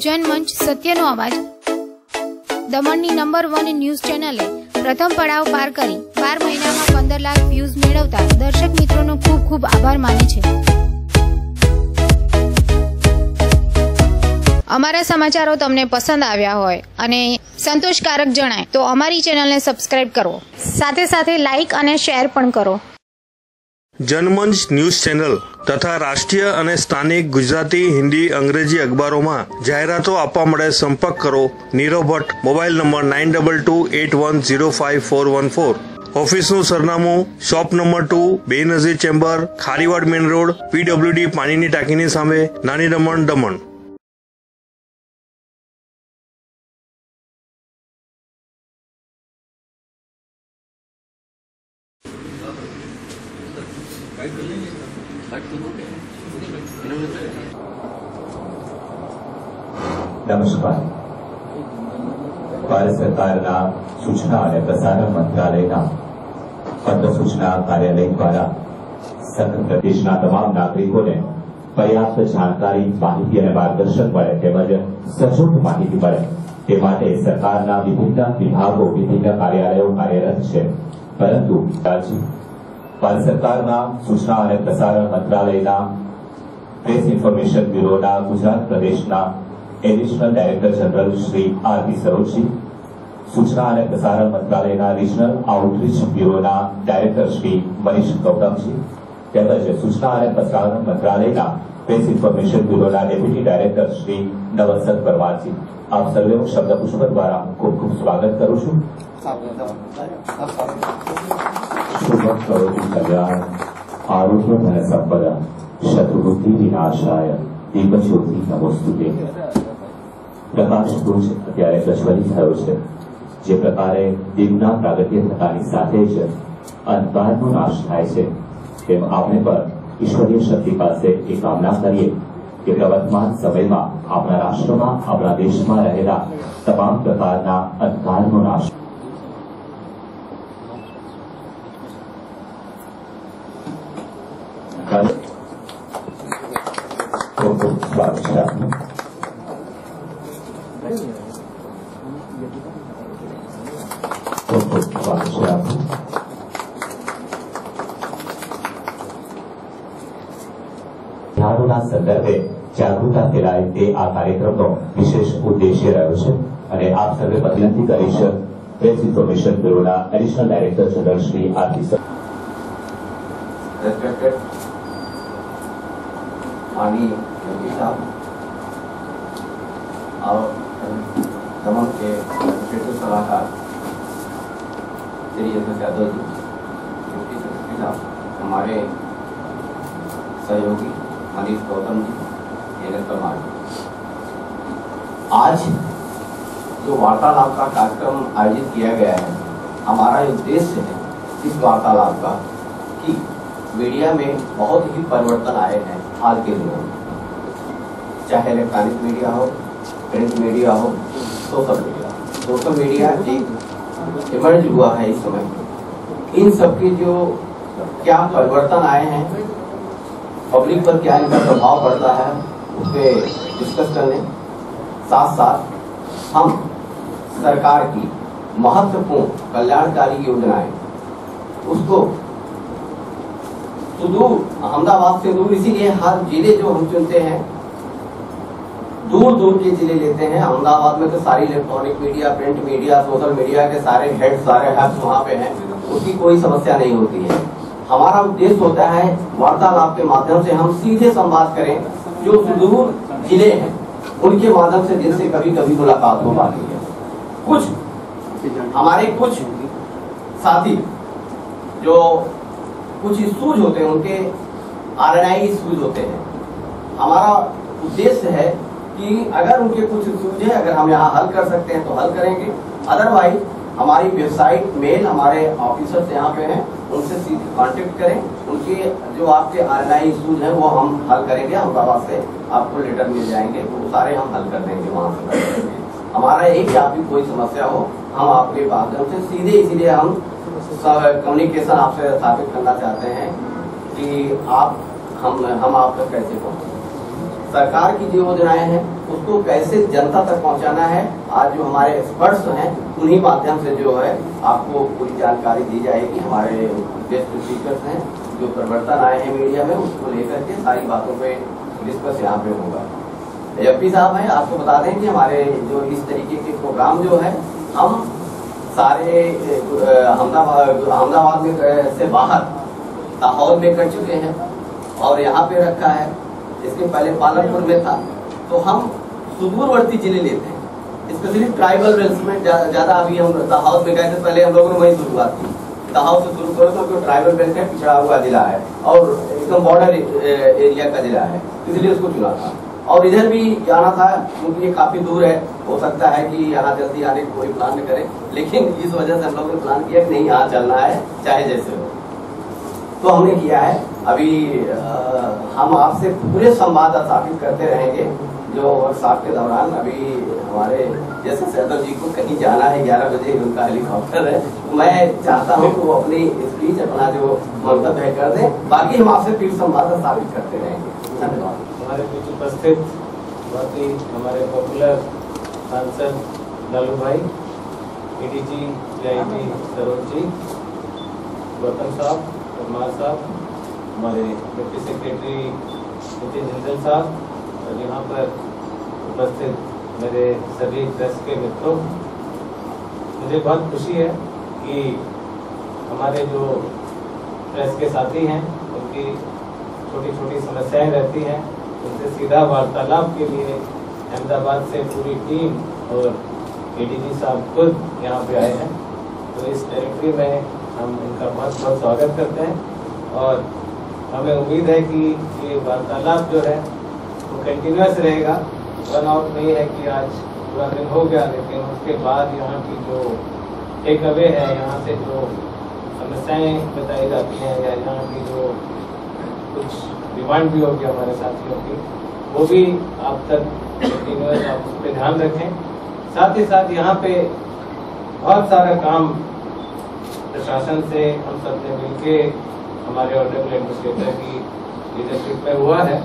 जनमंच सत्यनो अवाज दमणनी number 1 news चेनले प्रथम पड़ाव पार करी 12 महीना में 15 लाख व्यूज मेळवता दर्शक मित्रों खूब खूब आभार माने छे। अमारा समाचारों तमने पसंद आव्या होय अने संतोषकारक जणाय तो अमारी चेनल ने सब्सक्राइब करो, साथे साथे लाइक अने शेर पण करो। जनमंच न्यूज चैनल तथा राष्ट्रीय और स्थानिक गुजराती, हिंदी, अंग्रेजी अखबारों में जाहेरातों आपवा माटे संपर्क करो नीरव भट्ट, मोबाइल नंबर 9228105414। ऑफिसનું સરનામું shop number 2, Benazir chamber, Khariwad main road, PWD पानीनी टाँकीनी सामे, नानी दमण, दमण। नमस्कार। भारत सरकारना सूचना और प्रसारण मंत्रालयना पत्र सूचना कार्यालय द्वारा समग्र प्रदेशना तमाम नागरिकों ने पर्याप्त जानकारी, माहिती और मार्गदर्शन मळे तेमज सचोट माहिती मळे ते माटे सरकारना विभिन्न विभागों, विभिन्न कार्यालयों कार्यरत है। परंतु भारत सरकारना सूचना और प्रसारण मंत्रालयना प्रेस इन्फॉर्मेशन ब्यूरोना गुजरात प्रदेशना additional director general Shri R P. Saroj, सूचना और प्रसारण मंत्रालयना रीजनल आउटरीच ब्यूरोना डायरेक्टर श्री मनीष गौतम तेमज सूचना और प्रसारण मंत्रालयना प्रेस इन्फॉर्मेशन ब्यूरोना डेप्यूटी डायरेक्टर श्री नवलसर परमार जी, आप सर्वे शब्दपुष्प द्वारा खूब खूब स्वागत करूं छूं। शुभम करोति कल्याण आरोग्य धन संपदा शत्रुबुद्धि विनाशाय दीपज्योति नमोस्तुते। प्रकाश पुंज अत्यारे प्रज्वलित थयो छे। जे प्रकारे दीपना प्रागट्य थतानी साथे ज अंधकारनो नाश थाय छे तेम आपणे पर ईश्वरीय शक्ति पासे एक कामना करिए कि प्रवर्तमान समय में अपना राष्ट्र में, अपना देश में रहेला तमाम प्रकारना अंधकारनो नाश संदर्भे जागरूकता फैलाय ते आ कार्यक्रमनो विशेष उद्देश्य रह्यो छे अने आप सर्वे विनंती करीश प्रेस इन्फॉर्मेशन ब्यूरोना additional director general Shri R P. Respected माननीय एमपी साहब और दमन के एडमिनिस्ट्रेटिव सलाहकार श्री यशवंत यादव जी, डिप्टी सेक्रेटरी साहब, हमारे सहयोगी मनीष गौतम जी, एनएस परमार जी। आज जो वार्तालाप का कार्यक्रम आयोजित किया गया है, हमारा उद्देश्य है इस वार्तालाप का कि मीडिया में बहुत ही परिवर्तन आए हैं हाल के दिनों में, चाहे इलेक्ट्रॉनिक मीडिया हो, प्रिंट मीडिया हो, सोशल मीडिया। सोशल मीडिया एक इमर्ज हुआ है इस समय। इन सबके जो क्या परिवर्तन आए हैं, पब्लिक पर क्या इनका प्रभाव पड़ता है, उस पर डिस्कस करने साथ साथ हम सरकार की महत्वपूर्ण कल्याणकारी योजनाएं उसको सुदूर, अहमदाबाद से दूर, इसीलिए हर जिले जो हम चुनते हैं दूर दूर के जिले लेते हैं। अहमदाबाद में तो सारी electronic media, print media, social media के सारे हेड, सारे हब्स वहाँ पे हैं, उसकी कोई समस्या नहीं होती है। हमारा उद्देश्य होता है वार्तालाप के माध्यम से हम सीधे संवाद करें, जो सुदूर जिले हैं उनके माध्यम से जिनसे कभी कभी मुलाकात हो पाती है। कुछ हमारे कुछ साथी जो कुछ इश्यूज होते हैं, उनके आरएनआई इश्यूज होते हैं, हमारा उद्देश्य है कि अगर उनके कुछ इश्यूज है, अगर हम यहाँ हल कर सकते हैं तो हल करेंगे, अदरवाइज हमारी वेबसाइट, मेल, हमारे ऑफिसर्स यहाँ पे हैं, उनसे सीधे कांटेक्ट करें। उनके जो आपके आरएनआई इश्यूज हैं वो हम हल करेंगे, अहमदाबाद से आपको लेटर मिल जाएंगे, वो सारे हम हल कर देंगे वहाँ से। हमारा एक आपकी कोई समस्या हो, हम आपके माध्यम से सीधे, इसीलिए हम कम्युनिकेशन आपसे स्थापित करना चाहते हैं कि आप हम आप तक कैसे पहुँचे। सरकार की जो योजनाएं हैं उसको कैसे जनता तक पहुंचाना है, आज जो हमारे एक्सपर्ट्स हैं उन्हीं माध्यम से जो है आपको पूरी जानकारी दी जाएगी। हमारे गेस्ट स्पीकर्स हैं जो परिवर्तन आए हैं मीडिया में, उसको लेकर के सारी बातों पे डिस्कस यहाँ पे होगा। एफपी साहब हैं, आपको बता दें कि हमारे जो इस तरीके के प्रोग्राम जो है हम सारे अहमदाबाद में से बाहर लाहौर में कर चुके हैं और यहाँ पे रखा है। इसके पहले पालनपुर में था। तो हम सुदूरवर्ती जिले लेते हैं, स्पेशली ट्राइबल बेल्ट में ज्यादा। अभी हम लाहौर में गए थे, पहले हम लोगों ने वही शुरुआत की, लाहौर से शुरू करो तो ट्राइबल बेल्ट है, पिछड़ा हुआ जिला है और एकदम बॉर्डर एरिया का जिला है, इसलिए उसको चुना था। और इधर भी जाना था क्योंकि ये काफी दूर है, हो सकता है कि यहाँ जल्दी आने की कोई प्लान न करे, लेकिन इस वजह से हम लोगों ने प्लान किया कि नहीं यहाँ चलना है चाहे जैसे हो, तो हमने किया है। अभी हम आपसे पूरे संवाद स्थापित करते रहेंगे जो वर्कशॉप के दौरान। अभी हमारे जैसे सैदर जी को कहीं जाना है, 11 बजे उनका हेलीकॉप्टर है, मैं चाहता हूँ कि वो अपनी स्पीच अपना जो मंतव्य है कर दें, बाकी हम आपसे फिर संवाद स्थापित करते रहेंगे। धन्यवाद। हमारे बीच उपस्थित बहुत ही हमारे पॉपुलर सांसद लालू भाई, एडीजी पीआईबी सरोज जी, गौतम साहब, परमार साहब, हमारे डिप्टी सेक्रेटरी नितिन जिंदल साहब और यहाँ पर उपस्थित मेरे सभी प्रेस के मित्रों, मुझे बहुत खुशी है कि हमारे जो प्रेस के साथी हैं उनकी छोटी छोटी समस्याएं रहती हैं, उनसे सीधा वार्तालाप के लिए अहमदाबाद से पूरी टीम और एडीजी साहब खुद यहाँ पे आए हैं। तो इस टेरिटरी में हम इनका बहुत बहुत स्वागत करते हैं और हमें उम्मीद है कि ये वार्तालाप जो है वो कंटिन्यूस रहेगा। रन आउट नहीं है कि आज पूरा दिन हो गया, लेकिन उसके बाद यहाँ की जो टेक अवे है, यहाँ से जो समस्याएं बताई जाती हैं या यहाँ की जो कुछ डिमांड भी होगी हमारे साथियों की, वो भी आप तक कंटिन्यूस आप उस पर ध्यान रखें। साथ ही साथ यहाँ पे बहुत सारा काम प्रशासन से हम सब ने मिलके हमारे ऑनरेबल एडमिनिस्ट्रेटर की लीडरशिप में हुआ है,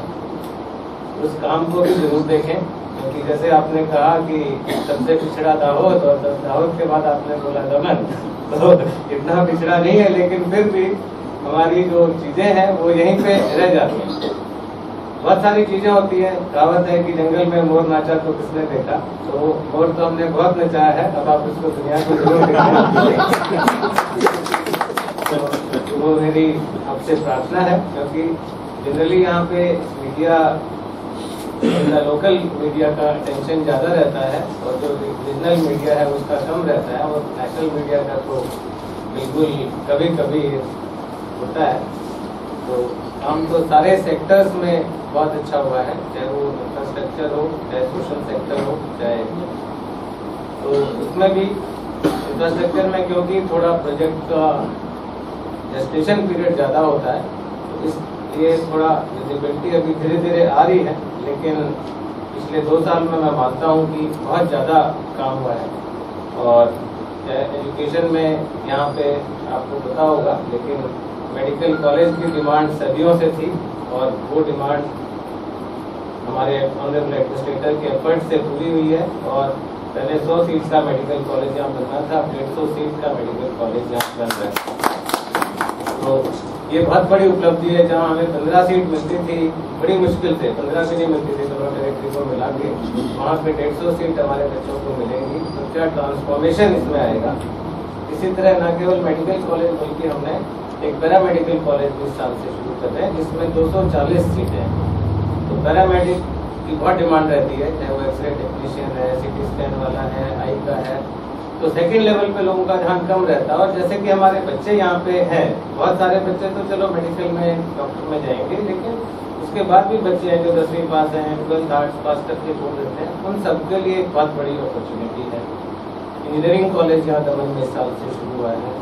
उस काम को भी जरूर देखें। क्योंकि जैसे आपने कहा कि सबसे पिछड़ा दाहोद और दाहोद के बाद आपने बोला दमन, तो इतना पिछड़ा नहीं है, लेकिन फिर भी हमारी जो चीजें हैं वो यहीं पे रह जाती हैं। बहुत सारी चीजें होती हैं, कहावत है कि जंगल में मोर नाचा तो किसने देखा, तो मोर तो हमने बहुत नचाया है, अब आप उसको दुनिया को जरूर देखें। तो वो मेरी आपसे प्रार्थना है, क्योंकि जनरली यहाँ पे मीडिया, लोकल मीडिया का टेंशन ज्यादा रहता है और जो रीजनल मीडिया है उसका कम रहता है, और नेशनल मीडिया का तो बिल्कुल कभी कभी होता है। तो हम तो सारे सेक्टर्स में बहुत अच्छा हुआ है, चाहे वो इंफ्रास्ट्रक्चर हो, चाहे सोशल सेक्टर हो, चाहे तो उसमें भी इंफ्रास्ट्रक्चर में क्योंकि थोड़ा प्रोजेक्ट का जेस्टेशन पीरियड ज़्यादा होता है, तो इसलिए थोड़ा विजिबिलिटी अभी धीरे धीरे आ रही है। लेकिन पिछले 2 साल में मैं मानता हूँ कि बहुत ज़्यादा काम हुआ है। और एजुकेशन में यहाँ पे आपको पता होगा, लेकिन मेडिकल कॉलेज की डिमांड सदियों से थी और वो डिमांड हमारे ऑनरेबल एडमिनिस्ट्रेटर के एफर्ट से पूरी हुई है। और पहले 100 सीट का मेडिकल कॉलेज यहाँ बनना था, 150 सीट का मेडिकल कॉलेज यहाँ बन रहा है। तो ये बहुत बड़ी उपलब्धि है। जहाँ हमें 15 सीट मिलती थी बड़ी मुश्किल से, 15 भी नहीं मिलती थी, दोनों टेरिटरी को मिला के वहाँ पे 150 सीट हमारे बच्चों को मिलेंगी। तो क्या ट्रांसफॉर्मेशन इसमें आएगा। इसी तरह न केवल मेडिकल कॉलेज बल्कि हमने एक पैरामेडिकल कॉलेज भी इस साल से शुरू कर रहे हैं, जिसमें 240 सीटें हैं। तो पैरामेडिक की बहुत डिमांड रहती है, चाहे वो एक्सरे टेक्नीशियन है, सीटी स्कैन वाला है, आई का है। तो सेकेंड लेवल पे लोगों का ध्यान कम रहता है। और जैसे कि हमारे बच्चे यहाँ पे हैं, बहुत सारे बच्चे तो चलो मेडिकल में, डॉक्टर में जाएंगे, लेकिन उसके बाद भी बच्चे हैं जो 10वीं पास हैं, 12th आर्ट्स पास करके छोड़ देते हैं, उन सबके लिए एक बहुत बड़ी अपॉर्चुनिटी है। इंजीनियरिंग कॉलेज यहाँ दमन में इस साल से शुरू हुआ है,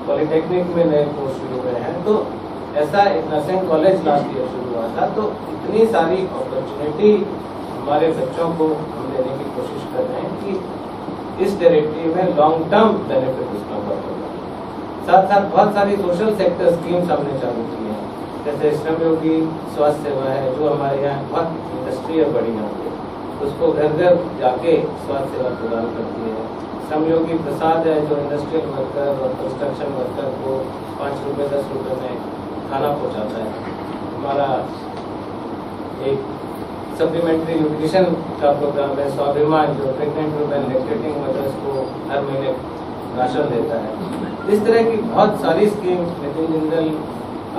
पॉलिटेक्निक में नए कोर्स शुरू हुए हैं, तो ऐसा एक नर्सिंग कॉलेज लास्ट ईयर शुरू हुआ था। तो इतनी सारी अपॉर्चुनिटी हमारे बच्चों को हम देने की कोशिश कर रहे हैं कि इस टेरिटरी में लॉन्ग टर्म बेनिफिट उसका बहुत होगा। साथ साथ बहुत सारी सोशल सेक्टर स्कीम्स हमने चालू की हैं। जैसे श्रमयोगी स्वास्थ्य सेवा है, जो हमारे यहाँ बहुत इंडस्ट्री है बड़ी यहाँ पे, उसको घर घर जाके स्वास्थ्य सेवा प्रदान करती है। श्रमयोगी प्रसाद है, जो इंडस्ट्रियल वर्कर और कंस्ट्रक्शन वर्कर को 5 रुपये 10 रुपये में खाना पहुँचाता है। हमारा एक सप्लीमेंट्री न्यूट्रिशन का प्रोग्राम है स्वाभिमान, जो प्रेग्नेंट वुमेन लैक्टेटिंग मदर्स को हर महीने राशन देता है। इस तरह की बहुत सारी स्कीम नितिन जिंदल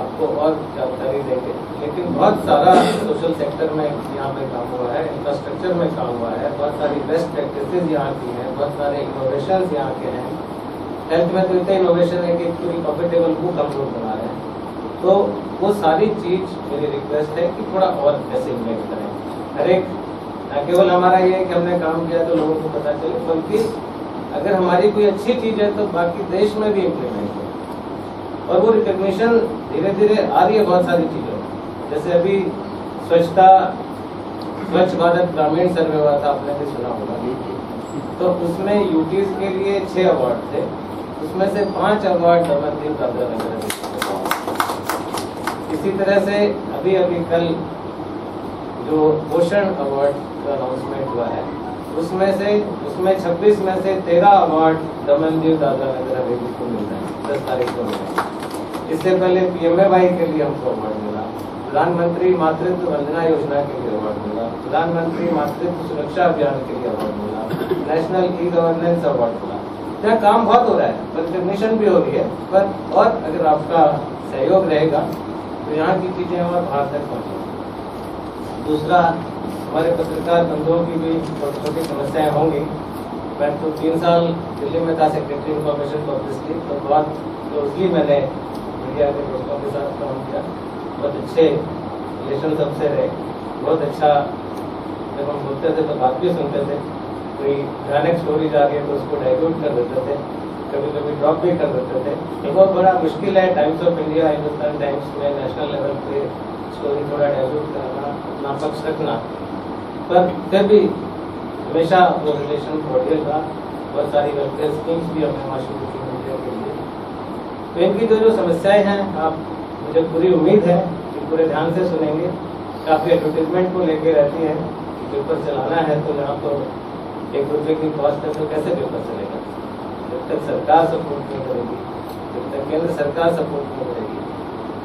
आपको और जानकारी देंगे, लेकिन बहुत सारा सोशल सेक्टर में यहाँ पे काम हुआ है, इंफ्रास्ट्रक्चर में काम हुआ है, बहुत सारी बेस्ट प्रैक्टिसेज यहाँ की हैं, बहुत सारे इनोवेशन यहाँ के हैं। हेल्थ में तो इतना इनोवेशन है कि पूरी प्रॉफिटेबल बुक हम लोग बना रहे हैं। तो वो सारी चीज मेरी रिक्वेस्ट है कि थोड़ा और ऐसे इम्प्लीमेंट करें। हर एक न केवल हमारा ये है कि हमने काम किया तो लोगों को पता चले, बल्कि अगर हमारी कोई अच्छी चीज है तो बाकी देश में भी इम्प्लीमेंट हो। और वो रिकग्निशन धीरे धीरे आ रही है बहुत सारी चीजों। जैसे अभी स्वच्छ भारत ग्रामीण सर्वे हुआ था, आपने भी सुना होगा, तो उसमें यूटीज के लिए 6 अवार्ड थे, उसमें से 5 अवार्ड दमनदीप दादरा नगर। इसी तरह से अभी कल जो पोषण अवार्ड का अनाउंसमेंट हुआ है, उसमें 26 में से 13 अवार्ड दमनदीप दादरा नगर हवेली को मिल रहे हैं, 10 तारीख को मिल रहे हैं। इससे पहले PMAY के लिए हमको अवार्ड मिला, प्रधानमंत्री मातृत्व वंदना योजना के लिए अवार्ड मिला, प्रधानमंत्री मातृत्व सुरक्षा अभियान के लिए अवार्ड मिला, नेशनल ई गवर्नेंस अवार्ड मिला। यहाँ काम बहुत हो रहा है, रिकग्निशन भी हो रही है, पर और अगर आपका सहयोग रहेगा तो यहाँ की चीजें और बाहर तक पहुँचेंगी। दूसरा, हमारे पत्रकार बंधुओं की भी छोटी छोटी समस्याएं होंगी। मैं तो 3 साल दिल्ली में था सेक्रेटरी इन्फॉर्मेशन पब्लिसिटी, तो बहुत क्लोजली मैंने मीडिया के दोस्तों के साथ काम किया, बहुत अच्छे रिलेशन सबसे रहे, बहुत अच्छा। जब हम बोलते थे तो बात भी सुनते थे, कोई भयानक स्टोरी आ रही है तो उसको डाइल्यूट कर देते थे, कभी कभी ड्रॉप भी कर देते थे। तो बहुत बड़ा मुश्किल है times of India, Hindustan times में नेशनल लेवल पे स्टोरी थोड़ा डाइल्यूट करना, अपना पक्ष रखना, पर फिर भी हमेशा वो रिलेशन कॉर्डियल था। बहुत सारी वेलफेयर स्कीम्स भी हमने वहाँ शुरू की मीडिया के लिए। तो इनकी जो समस्याएं हैं, आप मुझे पूरी उम्मीद है कि पूरे ध्यान से सुनेंगे। काफ़ी एडवर्टीजमेंट को लेके रहती है, पेपर चलाना है तो यहाँ तो 1 रुपये की कॉस्ट है, तो कैसे पेपर चलेगा? जब तक सरकार सपोर्ट नहीं करेगी, जब तक केंद्र सरकार सपोर्ट नहीं करेगी।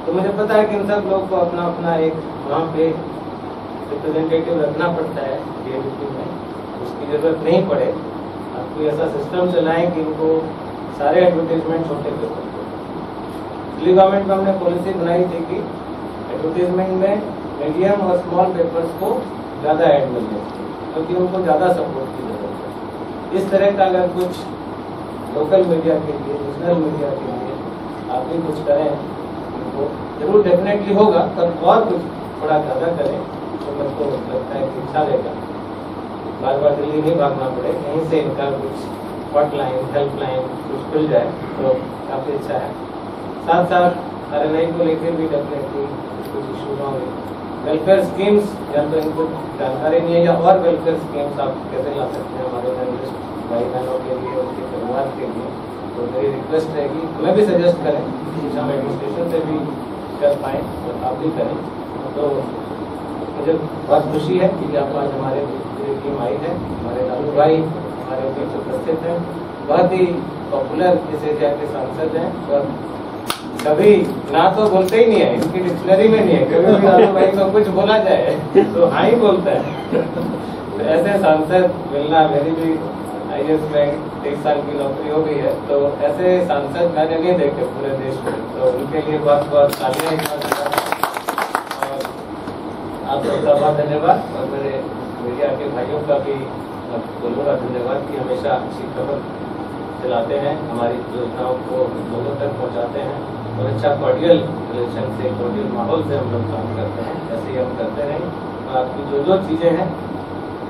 तो मुझे पता है कि इन सब लोग को अपना अपना एक वहाँ पे रिप्रेजेंटेटिव रखना पड़ता है DAVP में, उसकी जरूरत नहीं पड़े। आप कोई ऐसा सिस्टम चलाएं कि इनको सारे एडवर्टीजमेंट छोटे पेपर को। दिल्ली गवर्नमेंट में हमने पॉलिसी बनाई थी कि एडवर्टीजमेंट में मीडियम और स्मॉल पेपर्स को ज़्यादा ऐड मिले, क्योंकि उनको ज़्यादा सपोर्ट की जरूरत है। इस तरह का अगर कुछ लोकल मीडिया के लिए, रीजनल मीडिया के लिए आप भी कुछ करें तो जरूर डेफिनेटली होगा, पर और कुछ थोड़ा ज़्यादा करें तो मेरे को लगता है कि अच्छा रहेगा। बार बार दिल्ली नहीं भागना पड़े, यहीं से इनका कुछ हॉटलाइन, हेल्पलाइन कुछ खुल जाए तो काफ़ी अच्छा है। साथ साथ RNI को लेकर भी डेफिनेटली कुछ इशू होंगे। वेलफेयर स्कीम्स या तो इनको जानकारी नहीं है, या और वेलफेयर स्कीम्स आप कैसे ला सकते हैं हमारे जर्नलिस्ट भाई बहनों के लिए, उनके परिवार के लिए। तो मेरी रिक्वेस्ट रहेगी, मैं भी सजेस्ट करें, हम एडमिनिस्ट्रेशन से भी कर पाएँ और आप भी करें। तो मुझे बहुत खुशी है कि आप आज हमारे पूरी टीम आई है, हमारे लालू भाई हमारे बीच उपस्थित हैं, बहुत ही पॉपुलर इस एरिया के सांसद हैं, और कभी ना तो बोलते ही नहीं है, इनकी डिक्शनरी में नहीं है, कभी भी लालू भाई को कुछ बोला जाए तो हाँ ही बोलता है। तो ऐसे सांसद मिलना, मेरी भी IAS में 1 साल की नौकरी हो गई है, तो ऐसे सांसद मैंने नहीं देखे पूरे देश में, तो उनके लिए बहुत बहुत तालियां। और आप सबका बहुत धन्यवाद, और मेरे मीडिया के भाइयों का भी बोलूँगा धन्यवाद कि हमेशा अच्छी खबर चलाते हैं, हमारी योजनाओं को लोगों तक पहुँचाते हैं, और अच्छा कॉर्डियल रिलेशन से, कॉर्डियल माहौल से हम लोग काम करते हैं। ऐसे ही हम करते रहें, और आपकी जो चीज़ें हैं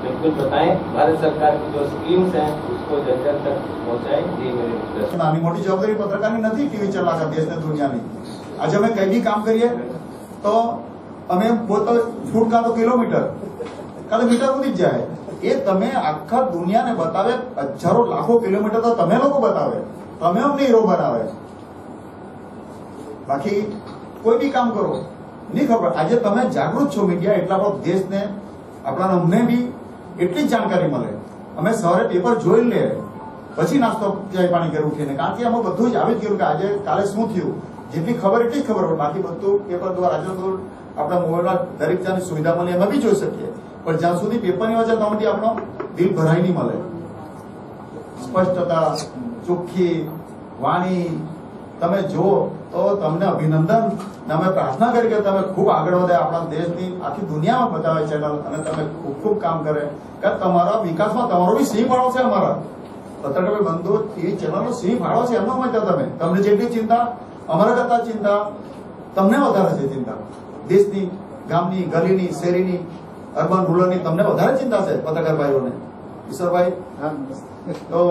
बिल्कुल बताएं। भारत सरकार की जो स्कीम्स हैं उसको जन जन तक पहुँचाएं, ये मेरी रिक्वेस्ट। નાની મોટી જવાબદારી પત્રકારની નથી ટીવી ચલાવતા દેશને દુનિયાની। આજે અમે કઈ બી કામ કરીએ તો અમે બોલતા ફૂટ કાં તો કિલોમીટર કાં તો મીટર સુધી જ જાય। એ તમે આખા દુનિયાને બતાવે, હજારો લાખો કિલોમીટર તો તમે લોકો બતાવે, તમે અમને હીરો બનાવે। બાકી કોઈ બી કામ કરો नहीं खबर आज तमे जागृत छो मीडिया एटला पर देश ने अपना अમને भी એટલી જ જાણકારી મળે અમે સવારે પેપર જોઈ લે પછી નાસ્તો ચાય પાણી કરી ઉઠીને કારણ કે અમે બધું જ આવી જ ગયું કે આજે કાલે શું થયું જેટલી ખબર એટલી જ ખબર હોય બાકી બધું પેપર દ્વારા આજે તો આપણા મોબાઈલમાં દરેક જાતની સુવિધા મળે એમાં બી જોઈ શકીએ પણ જ્યાં સુધી પેપરની વચ્ચે તમારી આપણો દિલ ભરાઈ નહીં મળે સ્પષ્ટતા ચોખ્ખી વાણી તમે જો તો તમને અભિનંદન અમે પ્રાર્થના કરી કે તમે ખૂબ આગળ વધે આપણા દેશની આખી દુનિયામાં બતાવે ચેનલ અને તમે ખૂબ ખૂબ કામ કરે કે તમારા વિકાસમાં તમારો બી સિંહ ફાળો છે અમારા પત્રકાર બંધુ ટીવી ચેનલનો સિંહ ફાળો છે એમનો મત તમે તમને જેટલી ચિંતા અમારા કરતા ચિંતા તમને વધારે છે ચિંતા દેશની ગામની ગલીની શેરીની અર્બન રૂરલની તમને વધારે ચિંતા છે પત્રકાર ભાઈઓને ઈશ્વરભાઈ તો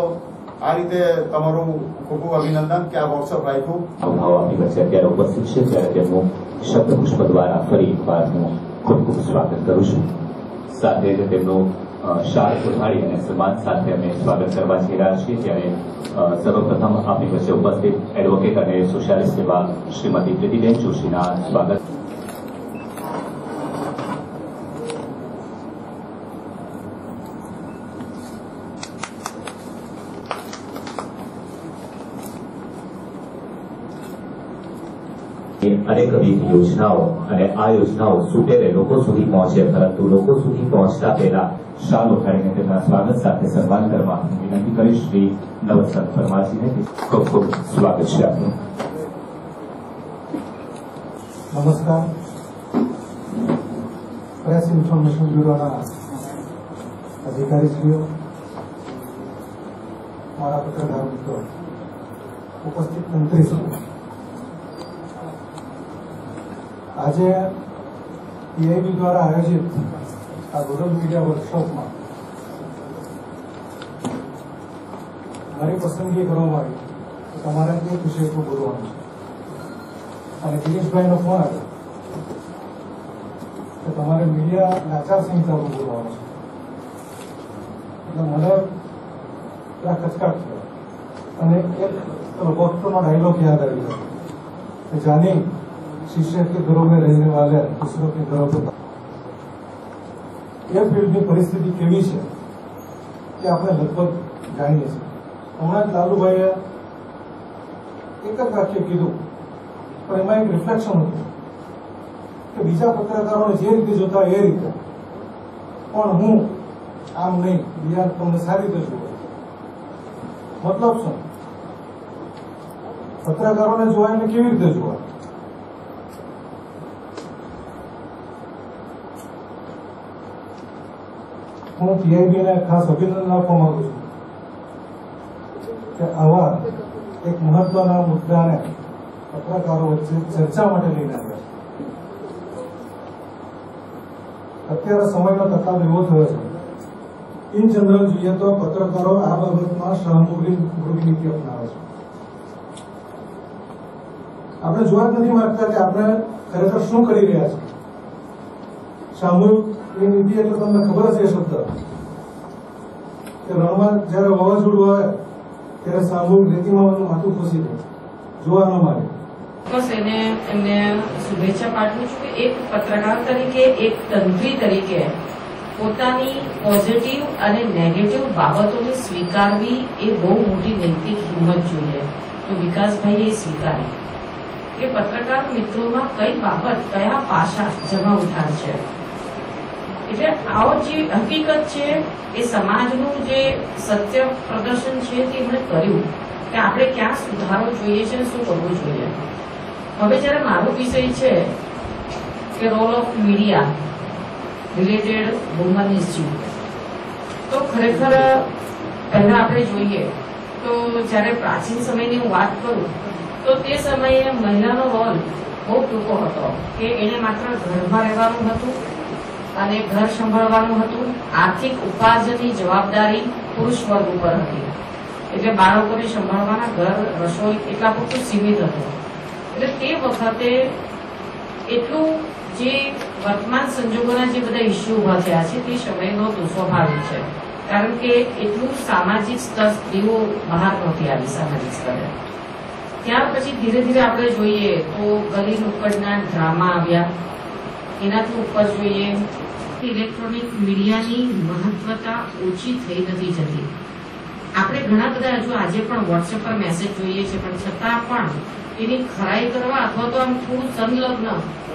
આ રીતે તમારું ખૂબ ખૂબ અભિનંદન કે આ વર્કશોપ રાખ્યું ભાવ આપણી વચ્ચે અત્યારે ઉપસ્થિત છે ત્યારે તેમનું શબ્દપુષ્પ દ્વારા ફરી એકવાર હું ખૂબ ખૂબ સ્વાગત કરું છું સાથે જ તેમનું શાલ ઉઠાડી અને સન્માન સાથે અમે સ્વાગત કરવા જઈ રહ્યા છીએ ત્યારે સર્વપ્રથમ આપણી વચ્ચે ઉપસ્થિત એડવોકેટ અને સોશિયાલિસ્ટ એવા શ્રીમતી પ્રીતિબેન જોશીના સ્વાગત અનેકવિધ યોજનાઓ અને આ યોજનાઓ સુટેરે લોકો સુધી પહોંચે પરંતુ લોકો સુધી પહોંચતા પહેલા શાલ ઉઠાડીને તેમના સ્વાગત સાથે સન્માન કરવા વિનંતી કરી શ્રી નવસંત પરમારજીને ખૂબ ખૂબ સ્વાગત છે આપનું નમસ્કાર પ્રેસ ઇન્ફોર્મેશન બ્યુરોના અધિકારીશ્રીઓ મારા પત્રકાર મિત્રો ઉપસ્થિત મંત્રીશ્રીઓ આજે પીઆઈબી દ્વારા આયોજિત આ રૂરલ મીડિયા વર્કશોપમાં મારી પસંદગી કરવામાં આવી તમારે એક વિષય પર બોલવાનું છે અને દિનેશભાઈનો ફોન આવ્યો કે તમારે મીડિયા આચારસંહિતા પર બોલવાનું છે એટલે મને થોડા ખચકાટ થયો અને એક વક્તનો ડાયલોગ યાદ આવી ગયો કે જાની शीशे के घरों में रहने वाले दूसरों के घरों पर ये फील्ड की परिस्थिति केवी है कि आपने लगभग जाणी नहीं सकते हमणा लालूभाई एक ज वाक्य कीधु पर एम एक रिफ्लेक्शन होतं कि बीजा पत्रकारों ने जे रीते जोता ए रीते पण हूँ आम नहीं बीजा तमने सारी रीते जुए मतलब शू पत्रकारों ने जोवा एटले केवी रीते जोवा હું પીઆઈબીને ખાસ અભિનંદન આપવા માંગુ છું કે આવા એક મહત્વના મુદ્દાને પત્રકારો વચ્ચે ચર્ચા માટે લઈને આવ્યા અત્યારે સમયનો તફાવત એવો થયો છે ઇન જનરલ જોઈએ તો પત્રકારો આ બાબતમાં સહમુખી નીતિ અપનાવે છે આપણે જોવા જ નથી માંગતા કે આપણે ખરેખર શું કરી રહ્યા છીએ સામૂહિક એ નીતિ એટલે તમને ખબર જ એ શબ્દ કે રણમાં જયારે વાવાઝોડું આવે ત્યારે સામૂહિક રેતીમાં માથું ખુશી થાય જોવા ન મારે બસ એમને શુભેચ્છા પાઠવું છું કે એક પત્રકાર તરીકે એક તંત્રી તરીકે પોતાની પોઝિટિવ અને નેગેટિવ બાબતોને સ્વીકારવી એ બહુ મોટી નૈતિક હિંમત જોઈએ તો વિકાસભાઈએ સ્વીકારી કે પત્રકાર મિત્રોમાં કઈ બાબત કયા પાસા જમા ઉઠાર છે એટલે આવો જે હકીકત છે એ સમાજનું જે સત્ય પ્રદર્શન છે તે એમણે કર્યું કે આપણે ક્યાં સુધારો જોઈએ છે અને શું કરવું જોઈએ હવે જયારે મારો વિષય છે કે role of media related woman issue તો ખરેખર પહેલા આપણે જોઈએ તો જયારે પ્રાચીન સમયની હું વાત કરું તો તે સમયે મહિલાનો રોલ બહુ ટૂંકો હતો કે એને માત્ર ઘરમાં રહેવાનું હતું અને ઘર સંભાળવાનું હતું આર્થિક ઉપાર્જનની જવાબદારી પુરુષ વર્ગ ઉપર હતી એટલે બાળકોને સંભાળવાના ઘર રસોઈ એટલા પૂરતું સીમિત હતું એટલે તે વખતે એટલું જે વર્તમાન સંજોગોના જે બધા ઇસ્યુ ઉભા થયા છે તે સમયનો સ્વાભાવિક છે કારણ કે એટલું સામાજિક સ્તર સ્ત્રીઓ બહાર નહોતી આવી સામાજિક સ્તરે ત્યાર પછી ધીરે ધીરે આપણે જોઈએ તો ગલી નુક્કડના ડ્રામા આવ્યા એનાથી ઉપર જોઈએ. ઇલેક્ટ્રોનિક મીડિયાની મહત્વતા ઓછી થઈ નથી જતી. આપણે ઘણા બધા હજુ આજે પણ વોટ્સએપ પર મેસેજ જોઈએ છે, પણ છતાં પણ એની ખરાઈ કરવા અથવા તો આમ થોડું સંલગ્ન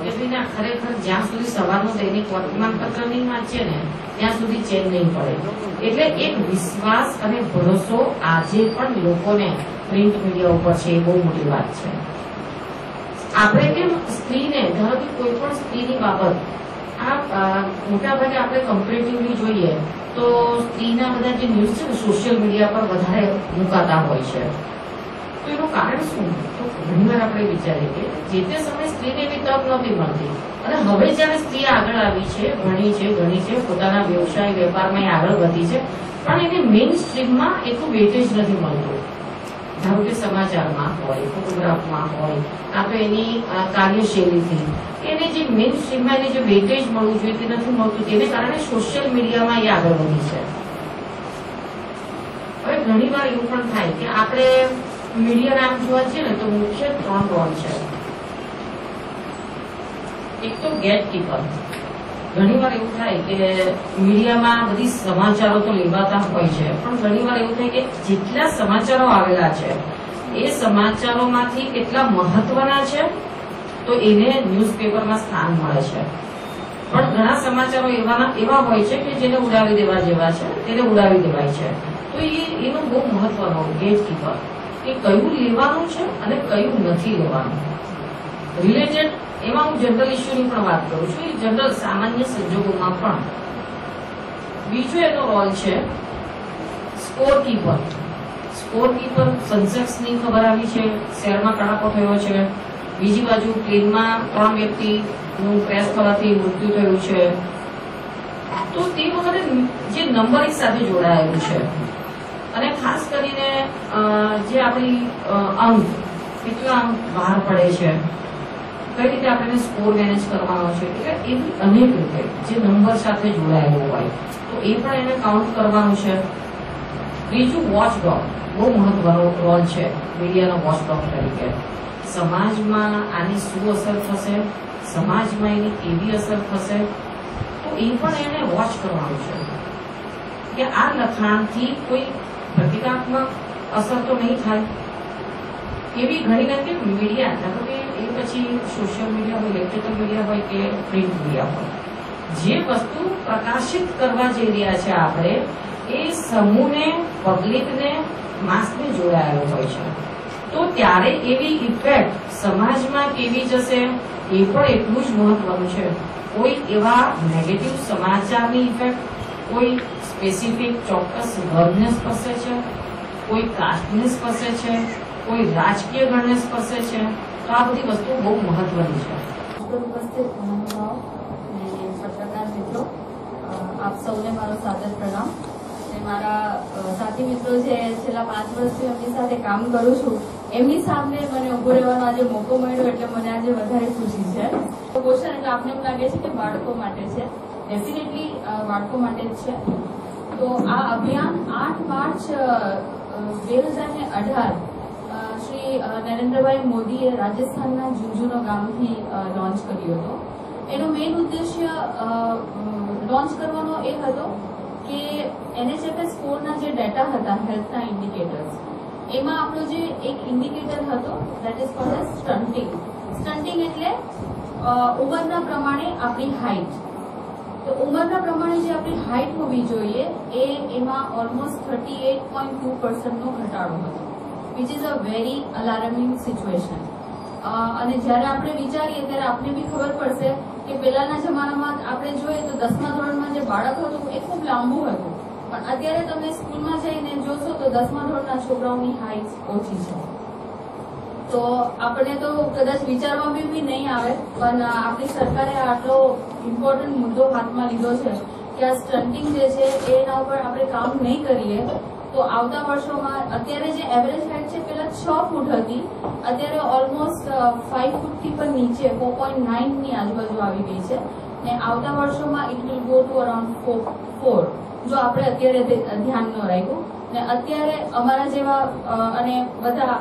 એટલે ખરેખર જ્યાં સુધી સવારનો દૈનિક વર્તમાનપત્ર નહીં વાંચીએ ને ત્યાં સુધી ચેન નહીં પડે. એટલે એક વિશ્વાસ અને ભરોસો આજે પણ લોકોને પ્રિન્ટ મીડિયા ઉપર છે, એ બહુ મોટી વાત છે. આપણે કેમ સ્ત્રીને, ધારો કે કોઈ પણ સ્ત્રીની બાબત આ મોટાભાગે આપણે કમ્પેરેટિવલી જોઈએ તો સ્ત્રીના બધા જે ન્યૂઝ છે ને સોશિયલ મીડિયા પર વધારે મુકાતા હોય છે. તો એનું કારણ શું? તો ઘણીવાર આપણે વિચારીએ કે જે તે સમયે સ્ત્રીને એવી તક નહોતી મળતી, અને હવે જયારે સ્ત્રી આગળ આવી છે, ઘણી છે, પોતાના વ્યવસાય વેપારમાં આગળ વધી છે, પણ એને મેઇન સ્ટ્રીમમાં એટલું વેટેજ નથી મળતું. ધારો કે સમાચારમાં હોય, ફોટોગ્રાફમાં હોય, આ તો એની કાર્યશૈલીથી એને જે મેઇન સ્ટ્રીમમાં એને જે વેટેજ મળવું જોઈએ તે નથી મળતું. તેને કારણે સોશિયલ મીડિયામાં એ આગળ વધી છે. હવે ઘણી વાર એવું પણ થાય કે આપણે મીડિયા નામ જોવા છીએ ને તો મુખ્ય 3 રોલ છે. એક તો ગેટકીપર. ઘણી વાર એવું થાય કે મીડિયામાં બધી સમાચારો તો લેવાતા હોય છે, પણ ઘણી વાર એવું થાય કે જેટલા સમાચારો આવેલા છે એ સમાચારોમાંથી કેટલા મહત્વના છે તો એને ન્યૂઝપેપરમાં સ્થાન મળે છે. પણ ઘણા સમાચારો એવા હોય છે કે જેને ઉડાવી દેવા જેવા છે, તેને ઉડાવી દેવાય છે. તો એનો બહુ મહત્વનો ગેટકીપર કે કયું લેવાનું છે અને કયું નથી લેવાનું. રિલેટેડ એમાં હું જનરલ ઇસ્યુની પણ વાત કરું છું, એ જનરલ સામાન્ય સંજોગોમાં પણ. બીજો એનો રોલ છે સ્કોરકીપર. સ્કોરકીપર સેન્સેક્સની ખબર આવી છે, શહેરમાં કડાકો થયો છે, બીજી બાજુ પ્લેનમાં 3 વ્યક્તિનું ક્રેશ થવાથી મૃત્યુ થયું છે. તો તે વખતે જે નંબરિંગ સાથે જોડાયેલું છે, અને ખાસ કરીને જે આપણી અંક કેટલા અંક બહાર પડે છે, કઈ રીતે આપણે સ્કોર મેનેજ કરવાનો છે, એટલે એવી અનેક રીતે જે નંબર સાથે જોડાયેલું હોય તો એ પણ એને કાઉન્ટ કરવાનું છે. ત્રીજું વોચડોગ. બહુ મહત્વનો રોલ છે મીડિયાનો વોચડોગ તરીકે. સમાજમાં આની શું અસર થશે, સમાજમાં એની કેવી અસર થશે, તો એ પણ એને વોચ કરવાનું છે કે આ લખાણથી કોઈ પ્રતિકાત્મક અસર તો નહીં થાય. એવી ઘણી વાર કે મીડિયા, ધારો કે એ પછી સોશિયલ મીડિયા હોય, ઇલેક્ટ્રિકલ મીડિયા હોય કે પ્રિન્ટ મીડિયા હોય, જે વસ્તુ પ્રકાશિત કરવા જઈ રહ્યા છે આપણે, એ સમૂહને, પબ્લિકને, માસને જોડાયેલો હોય છે. તો ત્યારે એવી ઇફેક્ટ સમાજમાં કેવી જશે એ પણ એટલું જ મહત્વનું છે. કોઈ એવા નેગેટિવ સમાચારની ઇફેક્ટ કોઈ સ્પેસિફિક ચોક્કસ વર્ગને સ્પર્શે છે, કોઈ કાસ્ટને સ્પર્શે છે, કોઈ રાજકીય ગણને સ્પર્શે છે. તો આ બધી વસ્તુઓ બહુ મહત્વની છે. ઉપસ્થિત મહાનુભાવ અને પત્રકાર મિત્રો, આપ સૌને મારો સાદર પ્રણામ. મારા સાથી મિત્રો છે, છેલ્લા 5 વર્ષથી એમની સાથે કામ કરું છું, એમની સામે મને ઉભો રહેવાનો આજે મોકો મળ્યો એટલે મને આજે વધારે ખુશી છે. ક્વેશ્ચન એટલે આપને એમ લાગે છે કે બાળકો માટે છે, ડેફિનેટલી બાળકો માટે જ છે. તો આ અભિયાન 8 માર્ચ 2018 શ્રી નરેન્દ્રભાઈ મોદીએ રાજસ્થાનના ઝુંઝુનુ ગામથી લોન્ચ કર્યો હતો. એનો મેઇન ઉદ્દેશ્ય લોન્ચ કરવાનો એ હતો કે NHFS સ્કોરના જે ડેટા હતા, હેલ્થના ઇન્ડિકેટર્સ, એમાં આપણો જે એક ઇન્ડિકેટર હતો દેટ ઇઝ કોલ્ડ એઝ સ્ટન્ટિંગ. સ્ટન્ટિંગ એટલે ઉંમરના પ્રમાણે આપણી હાઇટ. તો ઉંમરના પ્રમાણે જે આપણી હાઇટ હોવી જોઈએ એમાં ઓલમોસ્ટ 38.2% ઘટાડો હતો, which is a very અલાર્મિંગ situation. અને જ્યારે આપણે વિચારીએ ત્યારે આપણે બી ખબર પડશે કે પહેલાના જમાનામાં આપણે જોઈએ તો 10મા ધોરણમાં જે બાળક હતું એ ખૂબ લાંબુ હતું, પણ અત્યારે તમે સ્કૂલમાં જઈને જોશો તો 10મા ધોરણના છોકરાઓની હાઇટ ઓછી છે. તો આપણે તો કદાચ વિચારવા બી નહીં આવે, પણ આપણી સરકારે આટલો ઇમ્પોર્ટન્ટ મુદ્દો હાથમાં લીધો છે કે આ સ્ટન્ટિંગ જે છે એના ઉપર આપણે કામ નહીં કરીએ તો આવતા વર્ષોમાં અત્યારે જે એવરેજ હાઇટ છે પેલા 6 ફૂટ હતી, અત્યારે ઓલમોસ્ટ 5 ફૂટથી પણ નીચે 4.9 ની આજુબાજુ આવી ગઈ છે, ને આવતા વર્ષોમાં it will go to around 4 જો આપણે અત્યારે ધ્યાન ન રાખ્યું ને અત્યારે અમારા જેવા અને બધા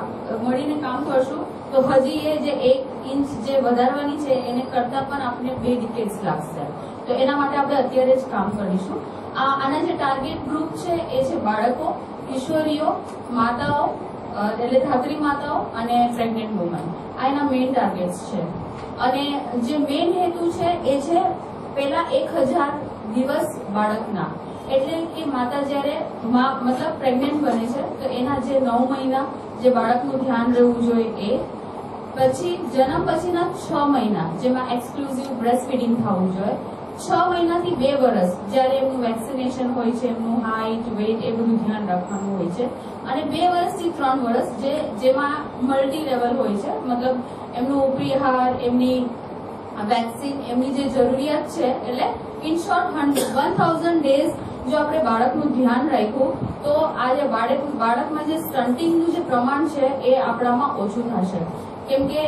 મળીને કામ કરશું તો હજી એ જે 1 ઇંચ જે વધારવાની છે એને કરતા પણ આપણે 2 ડિકેડ્સ લાગશે. તો એના માટે આપણે અત્યારે જ કામ કરીશું. આના જે ટાર્ગેટ ગ્રુપ છે એ છે બાળકો, કિશોરીઓ, માતાઓ એટલે ધાત્રી માતાઓ અને પ્રેગ્નેન્ટ વુમન. આ એના મેઇન ટાર્ગેટ્સ છે. અને જે મેઇન હેતુ છે એ છે પેલા 1000 દિવસ બાળકના, એટલે કે માતા જયારે મતલબ પ્રેગ્નેન્ટ બને છે તો એના જે 9 મહિના જે બાળકનું ધ્યાન રહેવું જોઈએ એ, પછી જન્મ પછીના 6 મહિના જેમાં એક્સક્લુઝિવ બ્રેસ્ટ ફીડિંગ થવું જોઈએ, 6 મહિનાથી 2 વર્ષ જ્યારે એમનું વેક્સિનેશન હોય છે, એમનું હાઈટ વેઇટ એ બધું ધ્યાન રાખવાનું હોય છે, અને 2 વર્ષથી 3 વર્ષ જેમાં મલ્ટી લેવલ હોય છે, મતલબ એમનું ઉપરી આહાર, એમની વેક્સિન, એમની જે જરૂરિયાત છે, એટલે ઇન શોર્ટ 1000 ડેઝ જો આપણે બાળકનું ધ્યાન રાખ્યું તો આ જે બાળકમાં જે સ્ટન્ટિંગનું જે પ્રમાણ છે એ આપણામાં ઓછું થશે. કેમ કે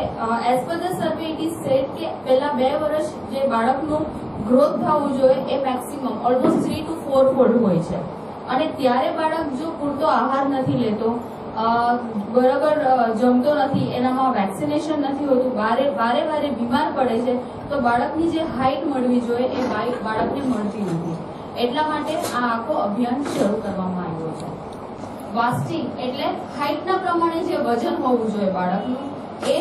as per the survey it is said કે પહેલા 2 વર્ષ જે બાળકનું ગ્રોથ થવું જોઈએ એ મેક્સિમમ ઓલમોસ્ટ 3 to 4 ફોલ્ડ હોય છે. અને ત્યારે બાળક જો પૂરતો આહાર નથી લેતો, બરાબર જમતો નથી, એનામાં વેક્સિનેશન નથી હોતું, વારે બીમાર પડે છે, તો બાળકની જે હાઈટ મળવી જોઈએ એ બાળકને મળતી નથી. એટલા માટે આ આખો અભિયાન શરૂ કરવામાં આવ્યો છે. વાસ્ટિંગ એટલે હાઈટના પ્રમાણે જે વજન હોવું જોઈએ બાળકનું એ,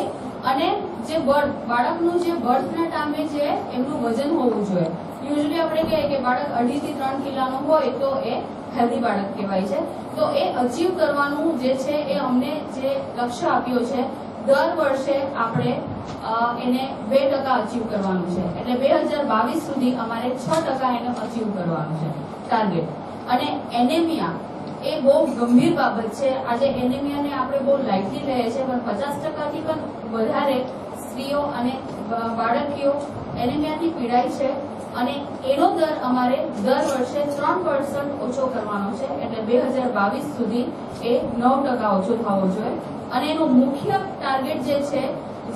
અને જે બાળકનું જે બર્થના ટાઈમે જે એમનું વજન હોવું જોઈએ. યુઝ્યુઅલી આપણે કહીએ કે બાળક 2.5 થી 3 કિલોનું હોય તો એ હેલ્ધી બાળક કહેવાય છે. તો એ અચીવ કરવાનું જે છે એ અમને જે લક્ષ્ય આપ્યો છે, દર વર્ષે આપણે એને 2% અચીવ કરવાનું છે. એટલે 2022 સુધી અમારે 6% એને અચીવ કરવાનું છે ટાર્ગેટ. અને એનેમિયા એ બહુ ગંભીર બાબત છે. આજે એનેમિયાને આપણે બહુ લાઇટલી લઈએ છીએ, પણ 50%થી પણ વધારે સ્ત્રીઓ અને બાળકીઓ એનેમિયાથી પીડાય છે. અને એનો દર અમારે દર વર્ષે 3% ઓછો કરવાનો છે. એટલે 2022 સુધી એ 9% ઓછો થવો જોઈએ. અને એનું મુખ્ય ટાર્ગેટ જે છે,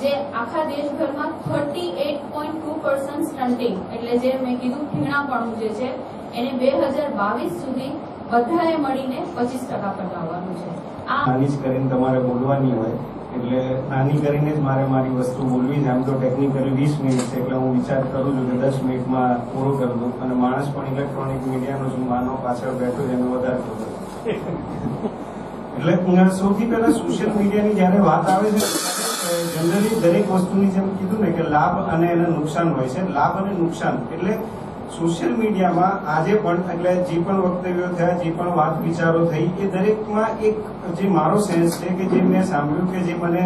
જે આખા દેશભરમાં 38.2% સ્ટન્ટિંગ એટલે જે મેં કીધું ઠીણાપણું જે છે એને 2022 સુધી બધાએ મળીને 25% પર લાવવાનું છે. નાની જ કરીને તમારે બોલવાની હોય એટલે નાની કરીને જ મારી વસ્તુ બોલવી છે. આમ તો ટેકનિકલી 20 મિનિટ છે, એટલે હું વિચાર કરું છું કે 10 મિનિટમાં પૂરો કરી દઉં. અને માણસ પણ ઇલેક્ટ્રોનિક મીડિયાનો છું, માનો પાછળ બેઠો છે એનો વધારે ખબર. એટલે સૌથી પહેલા સોશિયલ મીડિયાની જયારે વાત આવે છે, જનરલી દરેક વસ્તુની જેમ કીધું ને કે લાભ અને એના નુકસાન હોય છે. લાભ અને નુકસાન એટલે સોશિયલ મીડિયામાં આજે પણ એટલે જે પણ વક્તવ્યો થયા, જે પણ વાત વિચારો થઈ, એ દરેકમાં એક જે મારો સેન્સ છે કે જે મેં સાંભળ્યું કે જે મને